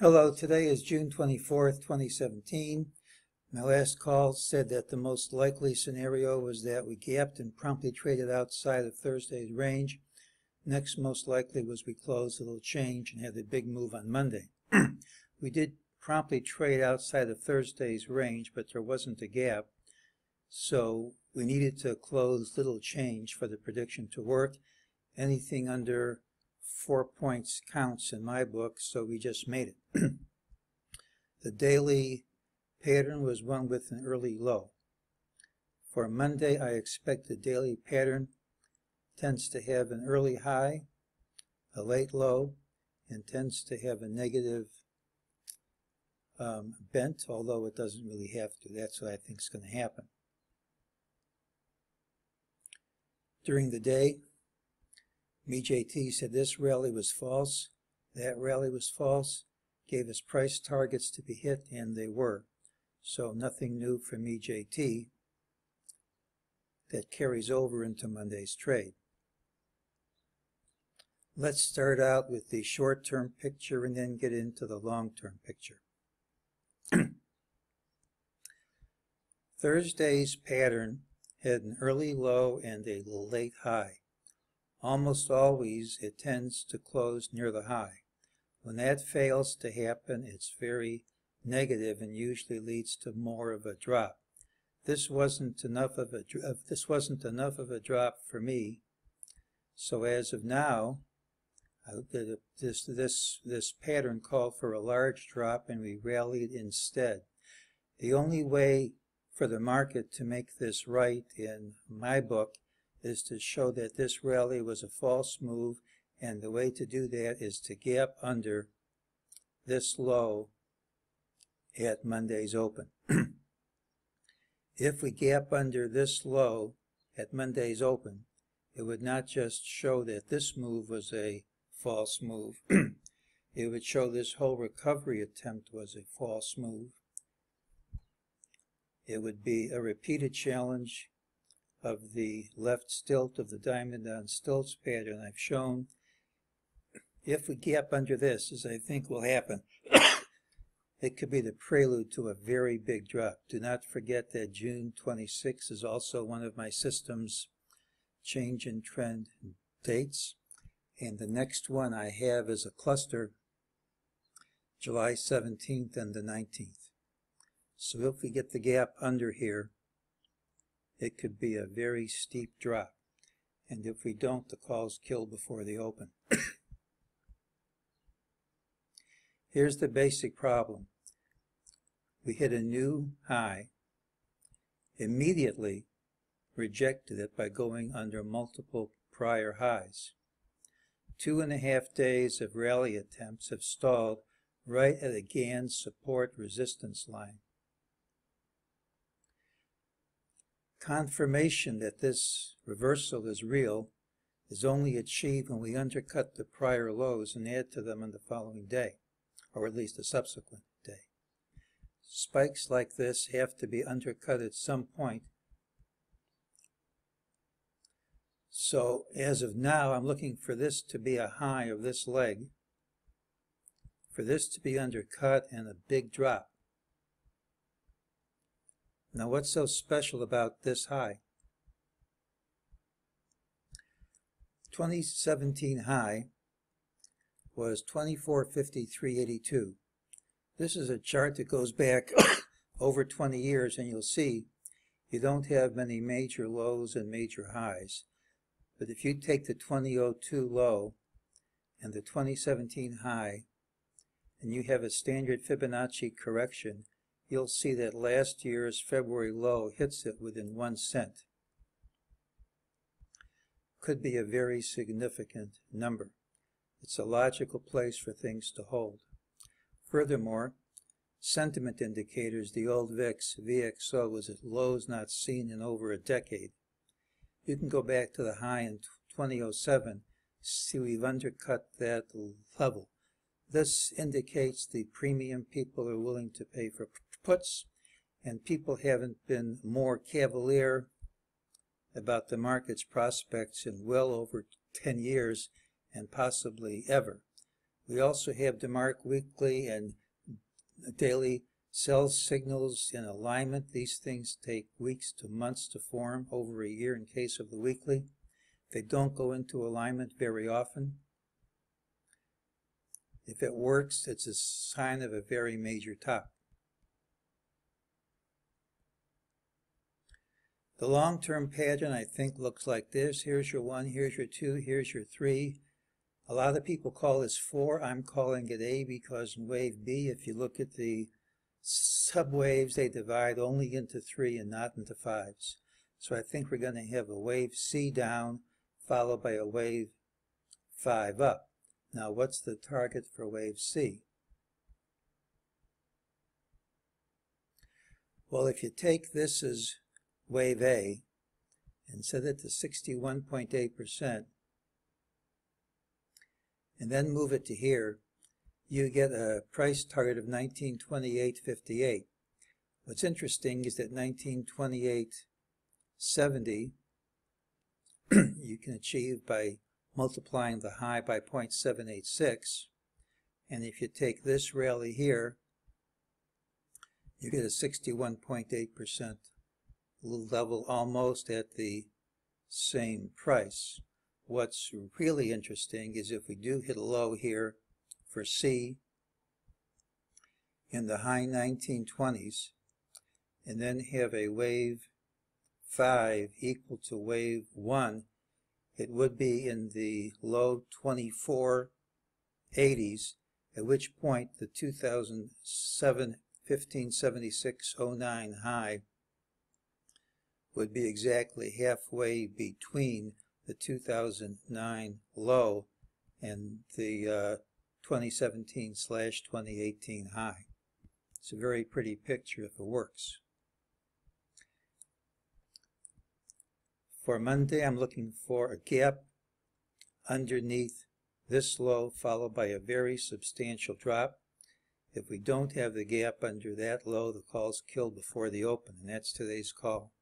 Hello, today is June 24th, 2017. My last call said that the most likely scenario was that we gapped and promptly traded outside of Thursday's range. Next most likely was we closed a little change and had a big move on Monday. We did promptly trade outside of Thursday's range, but there wasn't a gap. So we needed to close little change for the prediction to work. Anything under 4 points counts in my book, so we just made it. The daily pattern was one with an early low. For Monday, I expect the daily pattern tends to have an early high, a late low, and tends to have a negative bent, although it doesn't really have to. That's what I think is going to happen. During the day, MEJT said this rally was false, that rally was false, gave us price targets to be hit, and they were. So nothing new for MEJT that carries over into Monday's trade. Let's start out with the short-term picture and then get into the long-term picture. Thursday's pattern had an early low and a late high. Almost always it tends to close near the high. When that fails to happen, it's very negative and usually leads to more of a drop. This wasn't enough of a drop for me. So as of now, this pattern called for a large drop and we rallied instead. The only way for the market to make this right in my book is to show that this rally was a false move, and the way to do that is to gap under this low at Monday's open. If we gap under this low at Monday's open, it would not just show that this move was a false move, it would show this whole recovery attempt was a false move. It would be a repeated challenge of the left stilt of the diamond on stilts pattern I've shown. If we gap under this, as I think will happen, it could be the prelude to a very big drop. Do not forget that June 26 is also one of my system's change in trend dates. And the next one I have is a cluster, July 17th and the 19th. So if we get the gap under here, it could be a very steep drop. And if we don't, the call's killed before the open. Here's the basic problem. We hit a new high, immediately rejected it by going under multiple prior highs. 2.5 days of rally attempts have stalled right at a Gann support resistance line. Confirmation that this reversal is real is only achieved when we undercut the prior lows and add to them on the following day, or at least the subsequent day. Spikes like this have to be undercut at some point. So as of now, I'm looking for this to be a high of this leg, for this to be undercut and a big drop. Now what's so special about this high? 2017 high was 2453.82. This is a chart that goes back over 20 years, and you'll see you don't have many major lows and major highs. But if you take the 2002 low and the 2017 high, and you have a standard Fibonacci correction, you'll see that last year's February low hits it within 1 cent. Could be a very significant number. It's a logical place for things to hold. Furthermore, sentiment indicators, the old VIX, VXO, was at lows not seen in over a decade. You can go back to the high in 2007, see we've undercut that level. This indicates the premium people are willing to pay for puts, and people haven't been more cavalier about the market's prospects in well over 10 years and possibly ever. We also have to mark weekly and daily sell signals in alignment. These things take weeks to months to form, over a year in case of the weekly. They don't go into alignment very often. If it works, it's a sign of a very major top. The long-term pattern, I think, looks like this. Here's your 1, here's your 2, here's your 3. A lot of people call this 4. I'm calling it A because in wave B, if you look at the subwaves, they divide only into 3 and not into 5s. So I think we're going to have a wave C down, followed by a wave 5 up. Now, what's the target for wave C? Well, if you take this as wave A and set it to 61.8%, and then move it to here, you get a price target of 1928.58. What's interesting is that 1928.70 you can achieve by multiplying the high by 0.786, and if you take this rally here, you get a 61.8% level, almost at the same price. What's really interesting is if we do hit a low here for C in the high 1920s, and then have a wave 5 equal to wave 1, it would be in the low 2480s, at which point the 2007 1576.09 high would be exactly halfway between the 2009 low and the 2017/2018 high. It's a very pretty picture if it works. For Monday, I'm looking for a gap underneath this low, followed by a very substantial drop. If we don't have the gap under that low, the call's killed before the open, and that's today's call.